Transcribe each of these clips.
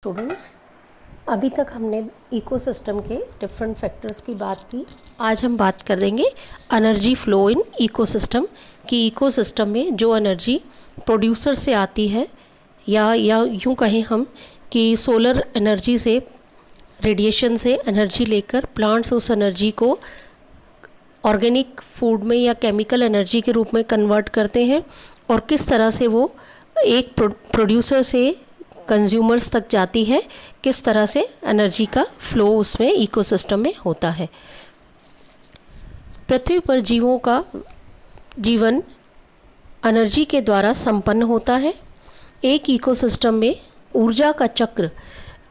Students, अभी तक हमने इकोसिस्टम के डिफरेंट फैक्टर्स की बात की। आज हम बात कर देंगे एनर्जी फ्लो इन इकोसिस्टम कि इकोसिस्टम में जो एनर्जी प्रोड्यूसर से आती है या यूँ कहें हम कि सोलर एनर्जी से, रेडिएशन से एनर्जी लेकर प्लांट्स उस एनर्जी को ऑर्गेनिक फूड में या केमिकल एनर्जी के रूप में कन्वर्ट करते हैं और किस तरह से वो एक प्रोड्यूसर से कंज्यूमर्स तक जाती है, किस तरह से एनर्जी का फ्लो उसमें इकोसिस्टम में होता है। पृथ्वी पर जीवों का जीवन एनर्जी के द्वारा संपन्न होता है। एक इकोसिस्टम में ऊर्जा का चक्र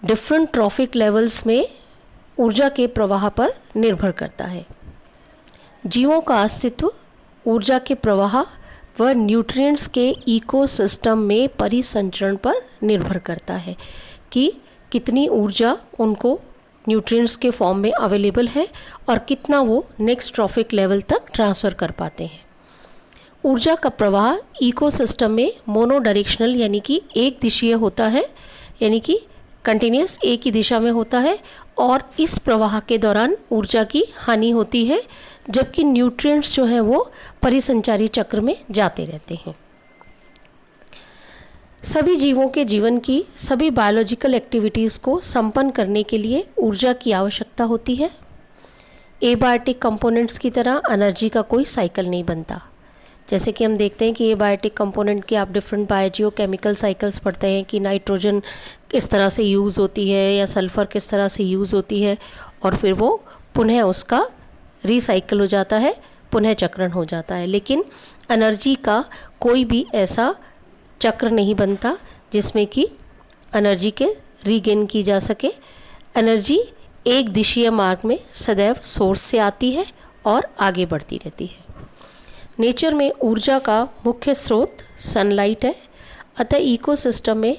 डिफरेंट ट्रॉफिक लेवल्स में ऊर्जा के प्रवाह पर निर्भर करता है। जीवों का अस्तित्व ऊर्जा के प्रवाह व न्यूट्रिएंट्स के इकोसिस्टम में परिसंचरण पर निर्भर करता है कि कितनी ऊर्जा उनको न्यूट्रिएंट्स के फॉर्म में अवेलेबल है और कितना वो नेक्स्ट ट्रॉफिक लेवल तक ट्रांसफ़र कर पाते हैं। ऊर्जा का प्रवाह इकोसिस्टम में मोनो डायरेक्शनल यानी कि एक दिशीय होता है, यानी कि कंटिन्यूस एक ही दिशा में होता है और इस प्रवाह के दौरान ऊर्जा की हानि होती है, जबकि न्यूट्रिएंट्स जो हैं वो परिसंचारी चक्र में जाते रहते हैं। सभी जीवों के जीवन की सभी बायोलॉजिकल एक्टिविटीज़ को संपन्न करने के लिए ऊर्जा की आवश्यकता होती है। एबायोटिक कंपोनेंट्स की तरह एनर्जी का कोई साइकिल नहीं बनता। जैसे कि हम देखते हैं कि एबायोटिक कंपोनेंट के आप डिफरेंट बायोजियो केमिकल साइकिल्स पढ़ते हैं कि नाइट्रोजन किस तरह से यूज़ होती है या सल्फ़र किस तरह से यूज़ होती है और फिर वो पुनः उसका रिसाइकल हो जाता है, पुनः चक्रण हो जाता है। लेकिन एनर्जी का कोई भी ऐसा चक्र नहीं बनता जिसमें कि एनर्जी के रीगेन की जा सके। एनर्जी एक दिशीय मार्ग में सदैव सोर्स से आती है और आगे बढ़ती रहती है। नेचर में ऊर्जा का मुख्य स्रोत सनलाइट है, अतः इकोसिस्टम में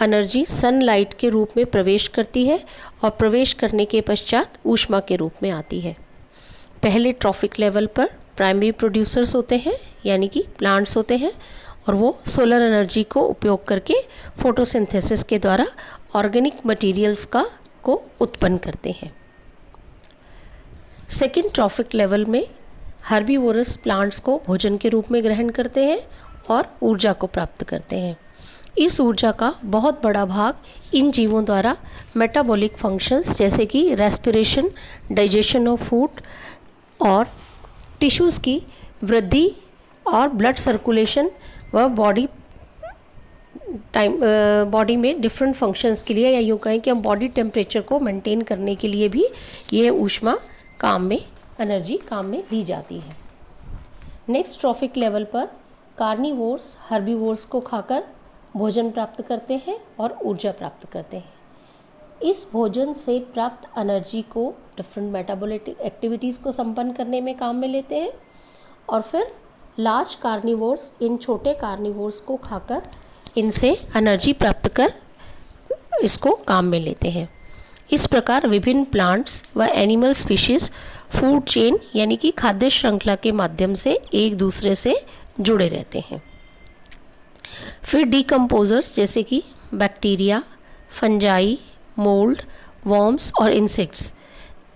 एनर्जी सनलाइट के रूप में प्रवेश करती है और प्रवेश करने के पश्चात ऊष्मा के रूप में आती है। पहले ट्रॉफिक लेवल पर प्राइमरी प्रोड्यूसर्स होते हैं यानी कि प्लांट्स होते हैं और वो सोलर एनर्जी को उपयोग करके फोटोसिंथेसिस के द्वारा ऑर्गेनिक मटेरियल्स को उत्पन्न करते हैं। सेकेंड ट्रॉफिक लेवल में हर्बीवोरस प्लांट्स को भोजन के रूप में ग्रहण करते हैं और ऊर्जा को प्राप्त करते हैं। इस ऊर्जा का बहुत बड़ा भाग इन जीवों द्वारा मेटाबॉलिक फंक्शंस जैसे कि रेस्पिरेशन, डाइजेशन ऑफ फूड और टिश्यूज़ की वृद्धि और ब्लड सर्कुलेशन व बॉडी में डिफरेंट फंक्शंस के लिए, या यूँ कहें कि हम बॉडी टेम्परेचर को मेंटेन करने के लिए भी ये ऊष्मा एनर्जी काम में ली जाती है। नेक्स्ट ट्रॉफिक लेवल पर कार्निवोर्स हर्बीवोर्स को खाकर भोजन प्राप्त करते हैं और ऊर्जा प्राप्त करते हैं। इस भोजन से प्राप्त एनर्जी को डिफरेंट मेटाबॉलिक एक्टिविटीज़ को संपन्न करने में काम में लेते हैं और फिर लार्ज कार्निवोर्स इन छोटे कार्निवोर्स को खाकर इनसे एनर्जी प्राप्त कर इसको काम में लेते हैं। इस प्रकार विभिन्न प्लांट्स व एनिमल स्पीशीज़ फूड चेन यानी कि खाद्य श्रृंखला के माध्यम से एक दूसरे से जुड़े रहते हैं। फिर डीकम्पोजर्स जैसे कि बैक्टीरिया, फंजाई, मोल्ड, वॉर्म्स और इंसेक्ट्स,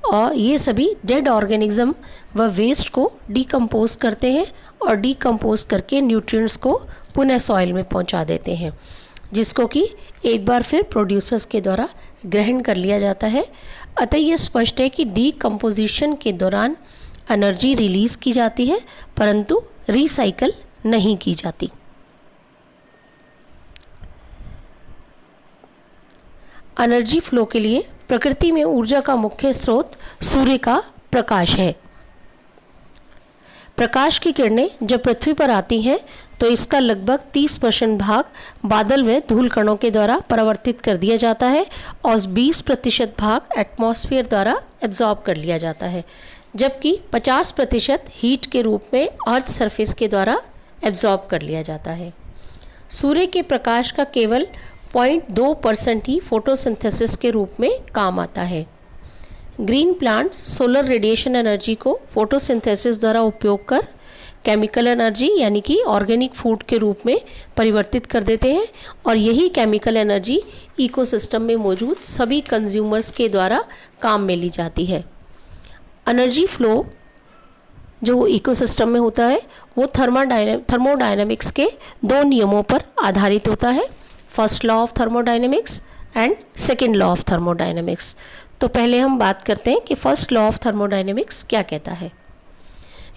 और ये सभी डेड ऑर्गेनिज्म व वेस्ट को डीकम्पोज करते हैं और डीकम्पोज करके न्यूट्रिएंट्स को पुनः सॉइल में पहुंचा देते हैं, जिसको कि एक बार फिर प्रोड्यूसर्स के द्वारा ग्रहण कर लिया जाता है। अतः यह स्पष्ट है कि डीकम्पोजिशन के दौरान एनर्जी रिलीज़ की जाती है परंतु रिसाइकल नहीं की जाती। एनर्जी फ्लो के लिए प्रकृति में ऊर्जा का मुख्य स्रोत सूर्य का प्रकाश है। प्रकाश की किरणें जब पृथ्वी पर आती हैं तो इसका लगभग 30% भाग बादल व धूल कणों के द्वारा परावर्तित कर दिया जाता है और 20% भाग एटमॉस्फेयर द्वारा एब्जॉर्ब कर लिया जाता है, जबकि 50% हीट के रूप में अर्थ सरफेस के द्वारा एब्जॉर्ब कर लिया जाता है। सूर्य के प्रकाश का केवल 0.2% ही फोटोसिंथेसिस के रूप में काम आता है। Green plant solar radiation energy को फोटोसिंथेसिस द्वारा उपयोग कर केमिकल एनर्जी यानी कि ऑर्गेनिक फूड के रूप में परिवर्तित कर देते हैं और यही केमिकल एनर्जी इकोसिस्टम में मौजूद सभी कंज्यूमर्स के द्वारा काम में ली जाती है। एनर्जी फ्लो जो इकोसिस्टम में होता है वो थर्मोडायनेमिक्स के दो नियमों पर आधारित होता है, first law of thermodynamics and second law of thermodynamics. तो पहले हम बात करते हैं कि फर्स्ट लॉ ऑफ थर्मोडायनेमिक्स क्या कहता है।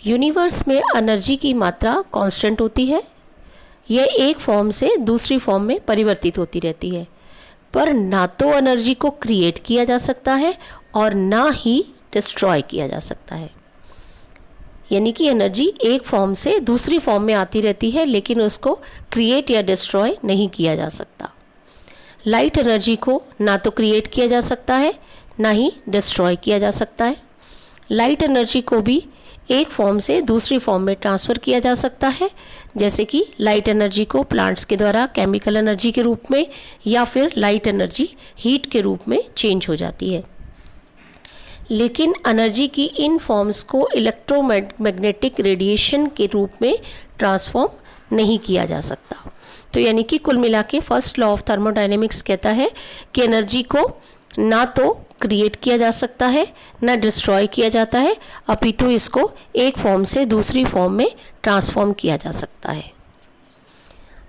यूनिवर्स में एनर्जी की मात्रा कांस्टेंट होती है, यह एक फॉर्म से दूसरी फॉर्म में परिवर्तित होती रहती है, पर ना तो एनर्जी को क्रिएट किया जा सकता है और ना ही डिस्ट्रॉय किया जा सकता है। यानी कि एनर्जी एक फॉर्म से दूसरी फॉर्म में आती रहती है लेकिन उसको क्रिएट या डिस्ट्रॉय नहीं किया जा सकता। लाइट एनर्जी को ना तो क्रिएट किया जा सकता है ना ही डिस्ट्रॉय किया जा सकता है। लाइट एनर्जी को भी एक फॉर्म से दूसरी फॉर्म में ट्रांसफ़र किया जा सकता है, जैसे कि लाइट एनर्जी को प्लांट्स के द्वारा केमिकल एनर्जी के रूप में या फिर लाइट एनर्जी हीट के रूप में चेंज हो जाती है। लेकिन एनर्जी की इन फॉर्म्स को इलेक्ट्रोमैग्नेटिक रेडिएशन के रूप में ट्रांसफॉर्म नहीं किया जा सकता। तो यानी कि कुल मिला के फर्स्ट लॉ ऑफ थर्मोडायनेमिक्स कहता है कि एनर्जी को ना तो क्रिएट किया जा सकता है ना डिस्ट्रॉय किया जाता है, अपितु इसको एक फॉर्म से दूसरी फॉर्म में ट्रांसफॉर्म किया जा सकता है।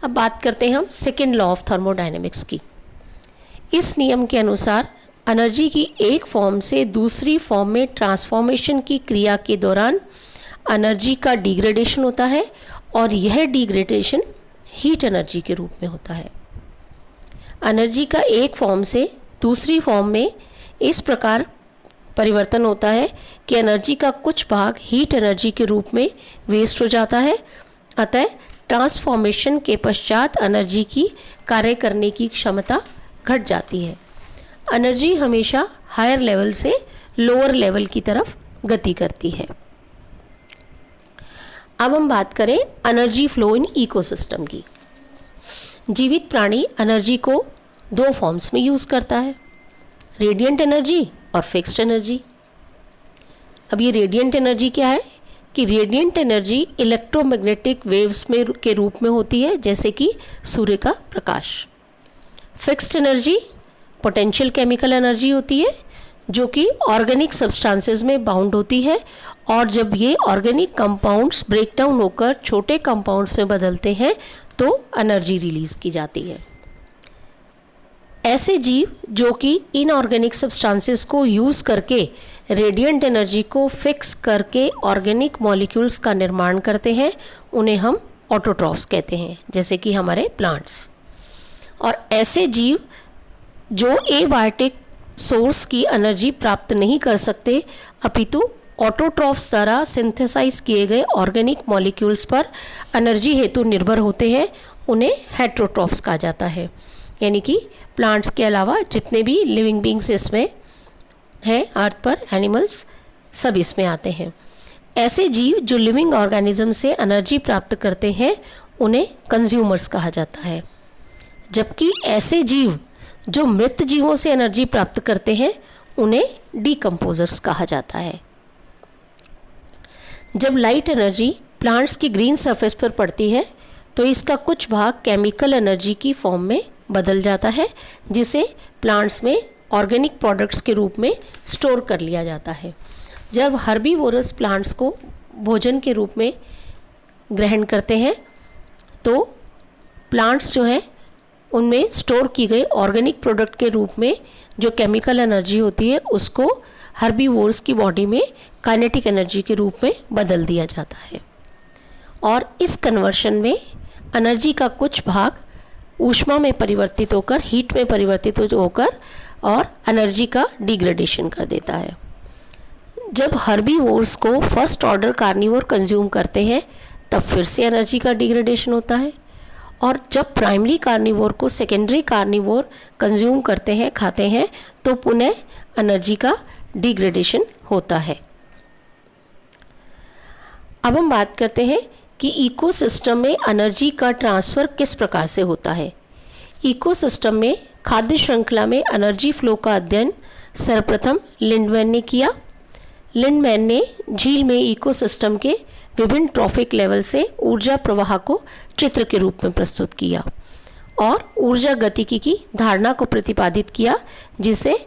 अब बात करते हैं हम सेकेंड लॉ ऑफ थर्मोडायनेमिक्स की। इस नियम के अनुसार एनर्जी की एक फॉर्म से दूसरी फॉर्म में ट्रांसफॉर्मेशन की क्रिया के दौरान एनर्जी का डिग्रेडेशन होता है और यह डिग्रेडेशन हीट एनर्जी के रूप में होता है। एनर्जी का एक फॉर्म से दूसरी फॉर्म में इस प्रकार परिवर्तन होता है कि एनर्जी का कुछ भाग हीट एनर्जी के रूप में वेस्ट हो जाता है। अतः ट्रांसफॉर्मेशन के पश्चात एनर्जी की कार्य करने की क्षमता घट जाती है। एनर्जी हमेशा हायर लेवल से लोअर लेवल की तरफ गति करती है। अब हम बात करें एनर्जी फ्लो इन इकोसिस्टम की। जीवित प्राणी एनर्जी को दो फॉर्म्स में यूज़ करता है, रेडिएंट एनर्जी और फिक्स्ड एनर्जी। अब ये रेडिएंट एनर्जी क्या है कि रेडिएंट एनर्जी इलेक्ट्रोमैग्नेटिक वेव्स में के रूप में होती है, जैसे कि सूर्य का प्रकाश। Fixed energy potential chemical energy होती है जो कि ऑर्गेनिक सब्सटेंसेस में बाउंड होती है और जब ये ऑर्गेनिक कंपाउंड्स ब्रेक डाउन होकर छोटे कंपाउंड्स में बदलते हैं तो एनर्जी रिलीज़ की जाती है। ऐसे जीव जो कि इनऑर्गेनिक सब्सटेंसेस को यूज़ करके रेडिएंट एनर्जी को फिक्स करके ऑर्गेनिक मॉलिक्यूल्स का निर्माण करते हैं, उन्हें हम ऑटोट्रॉफ्स कहते हैं, जैसे कि हमारे प्लांट्स। और ऐसे जीव जो एबायोटिक सोर्स की एनर्जी प्राप्त नहीं कर सकते अपितु ऑटोट्रॉफ्स द्वारा सिंथेसाइज किए गए ऑर्गेनिक मॉलिक्यूल्स पर एनर्जी हेतु निर्भर होते हैं, उन्हें हेटेरोट्रॉफ्स कहा जाता है। यानी कि प्लांट्स के अलावा जितने भी लिविंग बींग्स इसमें हैं अर्थ पर, एनिमल्स सब इसमें आते हैं। ऐसे जीव जो लिविंग ऑर्गेनिज्म से एनर्जी प्राप्त करते हैं उन्हें कंज्यूमर्स कहा जाता है, जबकि ऐसे जीव जो मृत जीवों से एनर्जी प्राप्त करते हैं उन्हें डीकम्पोजर्स कहा जाता है। जब लाइट एनर्जी प्लांट्स की ग्रीन सरफेस पर पड़ती है तो इसका कुछ भाग केमिकल एनर्जी की फॉर्म में बदल जाता है, जिसे प्लांट्स में ऑर्गेनिक प्रोडक्ट्स के रूप में स्टोर कर लिया जाता है। जब हर्बीवोरस प्लांट्स को भोजन के रूप में ग्रहण करते हैं तो प्लांट्स जो हैं उनमें स्टोर की गई ऑर्गेनिक प्रोडक्ट के रूप में जो केमिकल एनर्जी होती है उसको हर्बीवोर्स की बॉडी में काइनेटिक एनर्जी के रूप में बदल दिया जाता है। और इस कन्वर्शन में एनर्जी का कुछ भाग ऊष्मा में परिवर्तित होकर, हीट में परिवर्तित होकर और एनर्जी का डिग्रेडेशन कर देता है। जब हर्बीवोर्स को फर्स्ट ऑर्डर कार्निवोर कंज्यूम करते हैं तब फिर से एनर्जी का डिग्रेडेशन होता है, और जब प्राइमरी कार्निवोर को सेकेंडरी कार्निवोर कंज्यूम करते हैं, खाते हैं, तो पुनः एनर्जी का डिग्रेडेशन होता है। अब हम बात करते हैं कि इकोसिस्टम में एनर्जी का ट्रांसफ़र किस प्रकार से होता है। इकोसिस्टम में खाद्य श्रृंखला में एनर्जी फ्लो का अध्ययन सर्वप्रथम लिंडमैन ने किया। लिंडमैन ने झील में इकोसिस्टम के विभिन्न ट्रॉफिक लेवल से ऊर्जा प्रवाह को चित्र के रूप में प्रस्तुत किया और ऊर्जा गतिकी की धारणा को प्रतिपादित किया, जिसे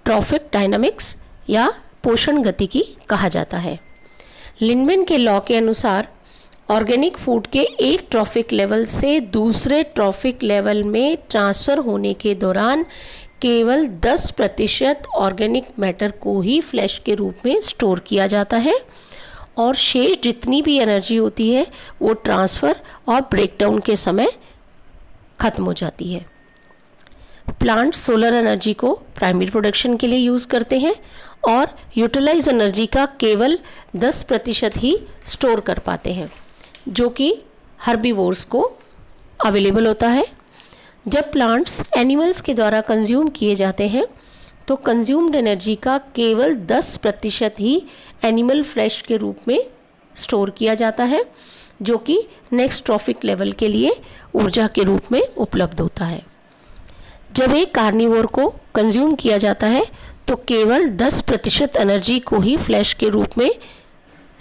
ट्रॉफिक डायनामिक्स या पोषण गतिकी कहा जाता है। लिंडमैन के लॉ के अनुसार ऑर्गेनिक फूड के एक ट्रॉफिक लेवल से दूसरे ट्रॉफिक लेवल में ट्रांसफ़र होने के दौरान केवल 10% ऑर्गेनिक मैटर को ही फ्लैश के रूप में स्टोर किया जाता है और शेष जितनी भी एनर्जी होती है वो ट्रांसफ़र और ब्रेकडाउन के समय ख़त्म हो जाती है। प्लांट सोलर एनर्जी को प्राइमरी प्रोडक्शन के लिए यूज़ करते हैं और यूटिलाइज एनर्जी का केवल 10% ही स्टोर कर पाते हैं, जो कि हर्बीवोर्स को अवेलेबल होता है। जब प्लांट्स एनिमल्स के द्वारा कंज्यूम किए जाते हैं तो कंज्यूम्ड एनर्जी का केवल 10% ही एनिमल फ्लैश के रूप में स्टोर किया जाता है, जो कि नेक्स्ट ट्रॉफिक लेवल के लिए ऊर्जा के रूप में उपलब्ध होता है। जब एक कार्निवोर को कंज्यूम किया जाता है तो केवल 10% एनर्जी को ही फ्लैश के रूप में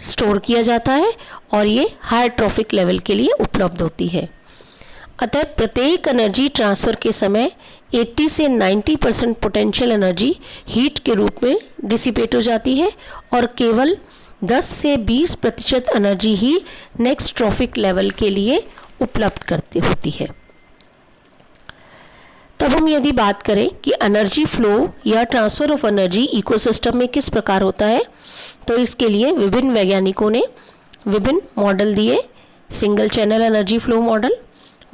स्टोर किया जाता है और ये हायर ट्रॉफिक लेवल के लिए उपलब्ध होती है। अतः प्रत्येक एनर्जी ट्रांसफ़र के समय 80 से 90% पोटेंशियल एनर्जी हीट के रूप में डिसिपेट हो जाती है और केवल 10 से 20% एनर्जी ही नेक्स्ट ट्रॉफिक लेवल के लिए उपलब्ध होती है। तब हम यदि बात करें कि एनर्जी फ्लो या ट्रांसफ़र ऑफ एनर्जी इकोसिस्टम में किस प्रकार होता है, तो इसके लिए विभिन्न वैज्ञानिकों ने विभिन्न मॉडल दिए। Single channel energy flow model,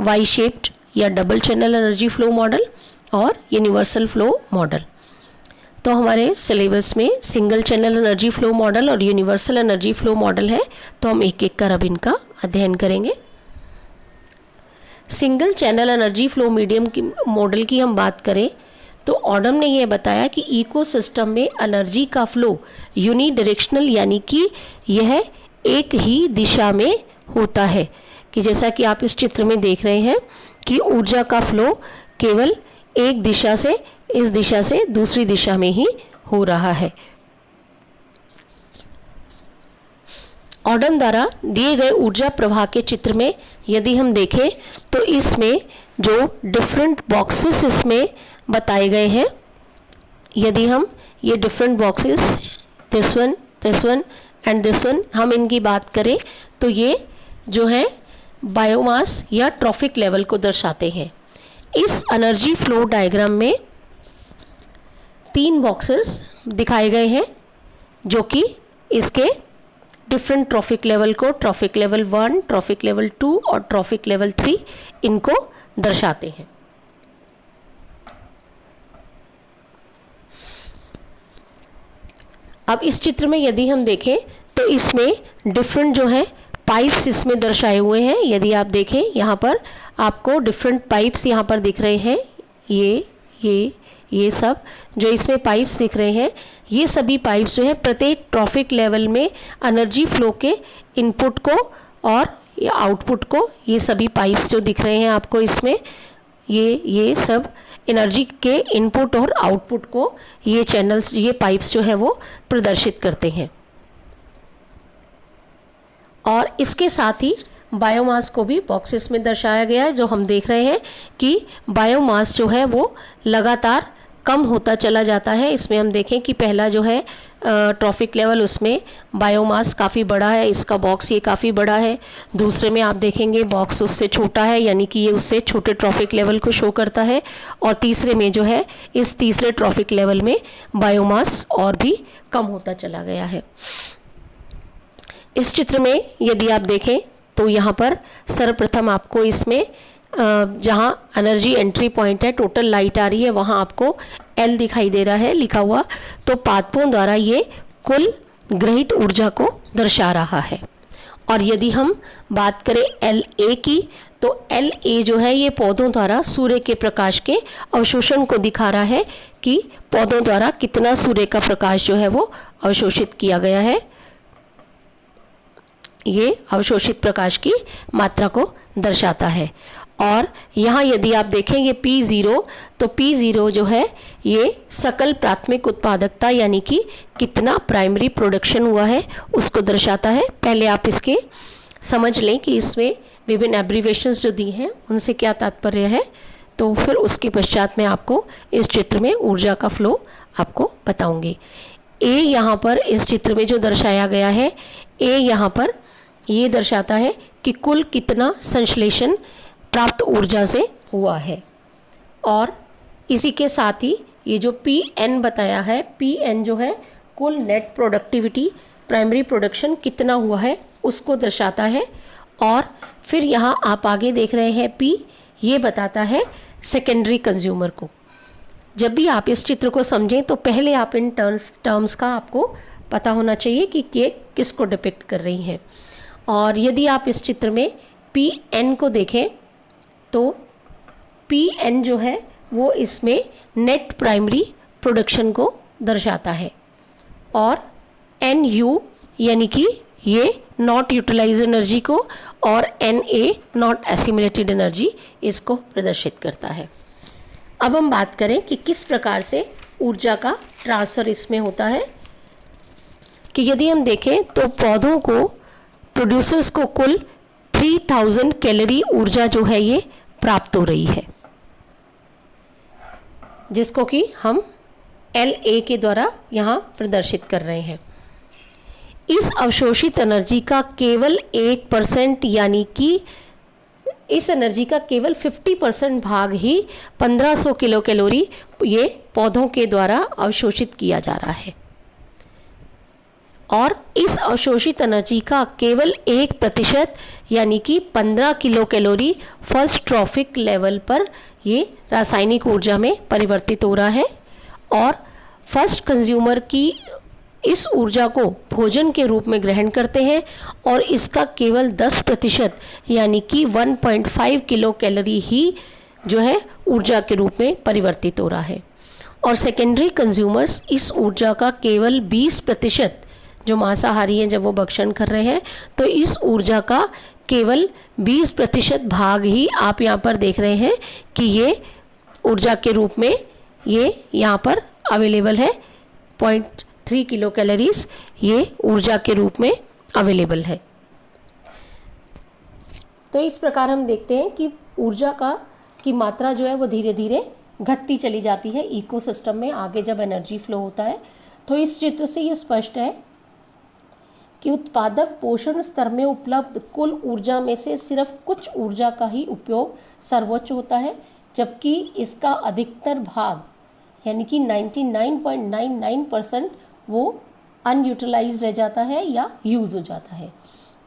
Y shaped या double channel energy flow model और यूनिवर्सल फ्लो मॉडल। तो हमारे सिलेबस में single channel energy flow model और यूनिवर्सल एनर्जी फ्लो मॉडल है, तो हम एक एक कर अब इनका अध्ययन करेंगे। Single channel energy flow medium की मॉडल की हम बात करें तो ऑडम ने यह बताया कि इकोसिस्टम में एनर्जी का फ्लो यूनी डायरेक्शनल, यानी कि यह एक ही दिशा में होता है, कि जैसा कि आप इस चित्र में देख रहे हैं कि ऊर्जा का फ्लो केवल एक दिशा से इस दिशा से दूसरी दिशा में ही हो रहा है। ऑडम द्वारा दिए गए ऊर्जा प्रवाह के चित्र में यदि हम देखें तो इसमें जो डिफरेंट बॉक्सेस इसमें बताए गए हैं, यदि हम ये different boxes this one and this one हम इनकी बात करें तो ये जो है बायोमास या ट्रॉफिक लेवल को दर्शाते हैं। इस एनर्जी फ्लो डायग्राम में 3 बॉक्सेस दिखाए गए हैं जो कि इसके डिफरेंट ट्रॉफिक लेवल को ट्रॉफिक लेवल 1, ट्रॉफिक लेवल 2 और ट्रॉफिक लेवल 3 इनको दर्शाते हैं। अब इस चित्र में यदि हम देखें तो इसमें डिफरेंट जो है पाइप्स इसमें दर्शाए हुए हैं। यदि आप देखें यहाँ पर आपको डिफरेंट पाइप्स यहाँ पर दिख रहे हैं, ये सब जो इसमें पाइप्स दिख रहे हैं, ये सभी पाइप्स जो है प्रत्येक ट्रॉफिक लेवल में एनर्जी फ्लो के इनपुट को और आउटपुट को, ये सभी पाइप्स जो दिख रहे हैं आपको इसमें, ये सब एनर्जी के इनपुट और आउटपुट को ये चैनल्स, ये पाइप्स जो है वो प्रदर्शित करते हैं। और इसके साथ ही बायोमास को भी बॉक्सेस में दर्शाया गया है, जो हम देख रहे हैं कि बायोमास जो है वो लगातार कम होता चला जाता है। इसमें हम देखें कि पहला जो है ट्रॉफिक लेवल, उसमें बायोमास काफ़ी बड़ा है, इसका बॉक्स ये काफ़ी बड़ा है। दूसरे में आप देखेंगे बॉक्स उससे छोटा है, यानी कि ये उससे छोटे ट्रॉफिक लेवल को शो करता है। और तीसरे में जो है इस तीसरे ट्रॉफिक लेवल में बायोमास और भी कम होता चला गया है। इस चित्र में यदि आप देखें तो यहाँ पर सर्वप्रथम आपको इसमें जहाँ एनर्जी एंट्री पॉइंट है, टोटल लाइट आ रही है, वहाँ आपको L दिखाई दे रहा है लिखा हुआ। तो पादपों द्वारा ये कुल ग्रहित ऊर्जा को दर्शा रहा है। और यदि हम बात करें LA की, तो LA जो है ये पौधों द्वारा सूर्य के प्रकाश के अवशोषण को दिखा रहा है कि पौधों द्वारा कितना सूर्य का प्रकाश जो है वो अवशोषित किया गया है। ये अवशोषित प्रकाश की मात्रा को दर्शाता है। और यहाँ यदि आप देखेंगे P0, तो P0 जो है ये सकल प्राथमिक उत्पादकता यानी कि कितना प्राइमरी प्रोडक्शन हुआ है उसको दर्शाता है। पहले आप इसके समझ लें कि इसमें विभिन्न एब्रीवेशंस जो दी हैं उनसे क्या तात्पर्य है, तो फिर उसके पश्चात मैं आपको इस चित्र में ऊर्जा का फ्लो आपको बताऊंगी। ए यहाँ पर इस चित्र में जो दर्शाया गया है, ए यहाँ पर ये दर्शाता है कि कुल कितना संश्लेषण प्राप्त ऊर्जा से हुआ है। और इसी के साथ ही ये जो Pn बताया है, Pn जो है कुल नेट प्रोडक्टिविटी प्राइमरी प्रोडक्शन कितना हुआ है उसको दर्शाता है। और फिर यहाँ आप आगे देख रहे हैं P, ये बताता है सेकेंडरी कंज्यूमर को। जब भी आप इस चित्र को समझें तो पहले आप इन टर्म्स का आपको पता होना चाहिए कि ये किसको डिपिक्ट कर रही हैं। और यदि आप इस चित्र में Pn को देखें तो Pn जो है वो इसमें नेट प्राइमरी प्रोडक्शन को दर्शाता है। और Nu यानी कि ये नॉट यूटिलाइज एनर्जी को, और Na नॉट एसिमिलेटेड एनर्जी इसको प्रदर्शित करता है। अब हम बात करें कि किस प्रकार से ऊर्जा का ट्रांसफ़र इसमें होता है। कि यदि हम देखें तो पौधों को, प्रोड्यूसर्स को कुल 3000 कैलोरी ऊर्जा जो है ये प्राप्त हो रही है, जिसको कि हम La के द्वारा यहाँ प्रदर्शित कर रहे हैं। इस अवशोषित एनर्जी का केवल 1% यानी कि इस एनर्जी का केवल 50% भाग ही 1500 किलो कैलोरी ये पौधों के द्वारा अवशोषित किया जा रहा है। और इस अवशोषित एनर्जी का केवल 1% यानी कि 15 kilo calorie first trophic level पर ये रासायनिक ऊर्जा में परिवर्तित हो रहा है। और फर्स्ट कंज्यूमर की इस ऊर्जा को भोजन के रूप में ग्रहण करते हैं और इसका केवल 10% यानी कि 1.5 किलो कैलोरी ही जो है ऊर्जा के रूप में परिवर्तित हो रहा है। और सेकेंडरी कंज्यूमर्स इस ऊर्जा का केवल 20%, जो मांसाहारी हैं जब वो भक्षण कर रहे हैं तो इस ऊर्जा का केवल 20% भाग ही आप यहाँ पर देख रहे हैं कि ये ऊर्जा के रूप में ये यहाँ पर अवेलेबल है। 0.3 किलो कैलोरीज ये ऊर्जा के रूप में अवेलेबल है। तो इस प्रकार हम देखते हैं कि ऊर्जा की मात्रा जो है वो धीरे धीरे घटती चली जाती है इकोसिस्टम में आगे जब एनर्जी फ्लो होता है। तो इस चित्र से ये स्पष्ट है कि उत्पादक पोषण स्तर में उपलब्ध कुल ऊर्जा में से सिर्फ कुछ ऊर्जा का ही उपयोग सर्वोच्च होता है, जबकि इसका अधिकतर भाग यानी कि 99.99% वो अनयूटिलाइज रह जाता है या यूज़ हो जाता है।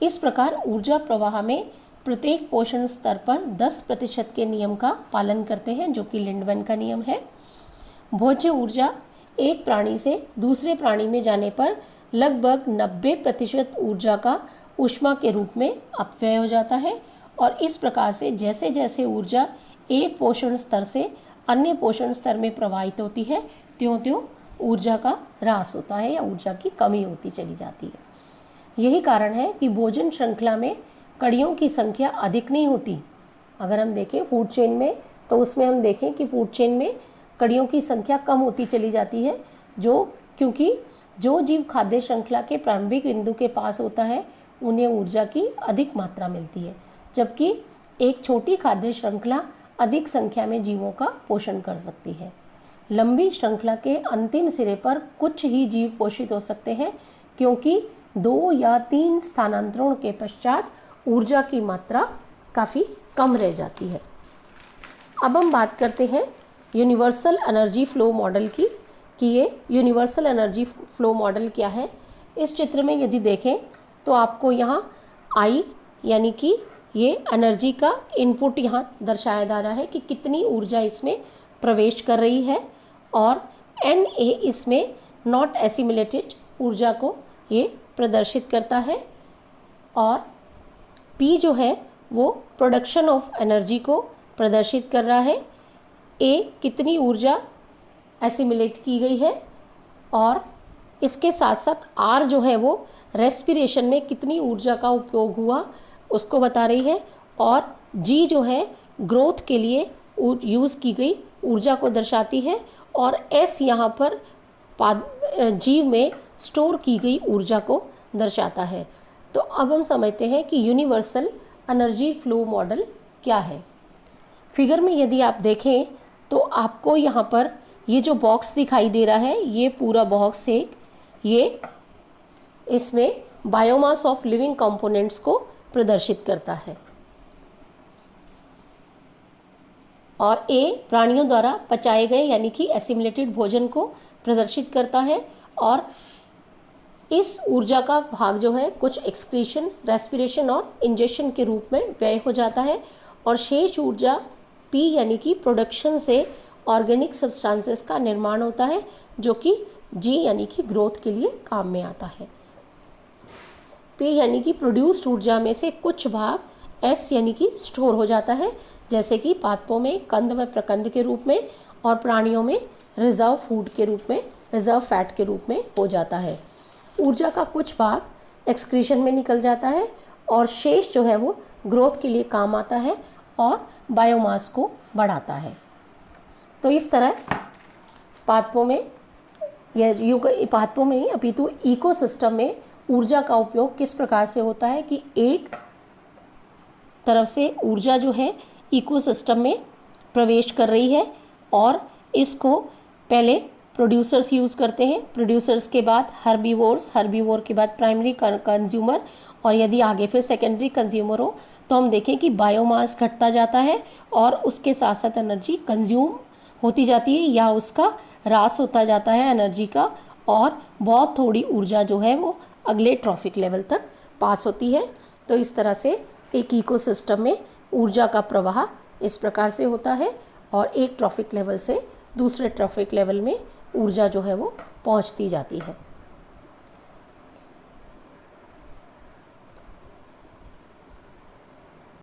इस प्रकार ऊर्जा प्रवाह में प्रत्येक पोषण स्तर पर 10% के नियम का पालन करते हैं, जो कि लिंडमैन का नियम है। भोज्य ऊर्जा एक प्राणी से दूसरे प्राणी में जाने पर लगभग 90% ऊर्जा का ऊष्मा के रूप में अपव्यय हो जाता है। और इस प्रकार से जैसे जैसे ऊर्जा एक पोषण स्तर से अन्य पोषण स्तर में प्रवाहित होती है, त्यों-त्यों ऊर्जा का ह्रास होता है या ऊर्जा की कमी होती चली जाती है। यही कारण है कि भोजन श्रृंखला में कड़ियों की संख्या अधिक नहीं होती। अगर हम देखें फूड चेन में, तो उसमें हम देखें कि फूड चेन में कड़ियों की संख्या कम होती चली जाती है, क्योंकि जो जीव खाद्य श्रृंखला के प्रारंभिक बिंदु के पास होता है उन्हें ऊर्जा की अधिक मात्रा मिलती है, जबकि एक छोटी खाद्य श्रृंखला अधिक संख्या में जीवों का पोषण कर सकती है। लंबी श्रृंखला के अंतिम सिरे पर कुछ ही जीव पोषित हो सकते हैं, क्योंकि 2 या 3 स्थानांतरण के पश्चात ऊर्जा की मात्रा काफ़ी कम रह जाती है। अब हम बात करते हैं यूनिवर्सल एनर्जी फ्लो मॉडल की, कि ये यूनिवर्सल एनर्जी फ्लो मॉडल क्या है। इस चित्र में यदि देखें तो आपको यहाँ I यानी कि ये एनर्जी का इनपुट यहाँ दर्शाया जा रहा है कि कितनी ऊर्जा इसमें प्रवेश कर रही है, और Na इसमें नॉट एसिमिलेटेड ऊर्जा को ये प्रदर्शित करता है, और P जो है वो प्रोडक्शन ऑफ एनर्जी को प्रदर्शित कर रहा है। A कितनी ऊर्जा एसिमिलेट की गई है, और इसके साथ साथ R जो है वो रेस्पिरेशन में कितनी ऊर्जा का उपयोग हुआ उसको बता रही है, और G जो है ग्रोथ के लिए यूज़ की गई ऊर्जा को दर्शाती है और S यहाँ पर जीव में स्टोर की गई ऊर्जा को दर्शाता है। तो अब हम समझते हैं कि यूनिवर्सल एनर्जी फ्लो मॉडल क्या है। फिगर में यदि आप देखें तो आपको यहाँ पर ये जो बॉक्स दिखाई दे रहा है, ये पूरा बॉक्स ये इसमें बायोमास ऑफ लिविंग कंपोनेंट्स को प्रदर्शित करता है और ए प्राणियों द्वारा पचाए गए यानी कि एसिमिलेटेड भोजन को प्रदर्शित करता है और इस ऊर्जा का भाग जो है कुछ एक्सक्रीशन, रेस्पिरेशन और इंजेक्शन के रूप में व्यय हो जाता है और शेष ऊर्जा पी यानी कि प्रोडक्शन से ऑर्गेनिक सब्सटेंसेस का निर्माण होता है जो कि जी यानी कि ग्रोथ के लिए काम में आता है। पी यानी कि प्रोड्यूस्ड ऊर्जा में से कुछ भाग एस यानी कि स्टोर हो जाता है, जैसे कि पादपों में कंद व प्रकंद के रूप में और प्राणियों में रिजर्व फूड के रूप में, रिजर्व फैट के रूप में हो जाता है। ऊर्जा का कुछ भाग एक्सक्रीशन में निकल जाता है और शेष जो है वो ग्रोथ के लिए काम आता है और बायोमास को बढ़ाता है। तो इस तरह पादपों में पादपों में ही अपितु इकोसिस्टम में ऊर्जा का उपयोग किस प्रकार से होता है कि एक तरफ से ऊर्जा जो है इकोसिस्टम में प्रवेश कर रही है और इसको पहले प्रोड्यूसर्स यूज़ करते हैं, प्रोड्यूसर्स के बाद हर्बीवोर्स, हर्बीवोर के बाद प्राइमरी कंज्यूमर और यदि आगे फिर सेकेंडरी कंज्यूमर हो तो हम देखें कि बायोमास घटता जाता है और उसके साथ साथ एनर्जी कंज्यूम होती जाती है या उसका ह्रास होता जाता है एनर्जी का और बहुत थोड़ी ऊर्जा जो है वो अगले ट्रॉफिक लेवल तक पास होती है। तो इस तरह से एक इकोसिस्टम में ऊर्जा का प्रवाह इस प्रकार से होता है और एक ट्रॉफिक लेवल से दूसरे ट्रॉफिक लेवल में ऊर्जा जो है वो पहुंचती जाती है।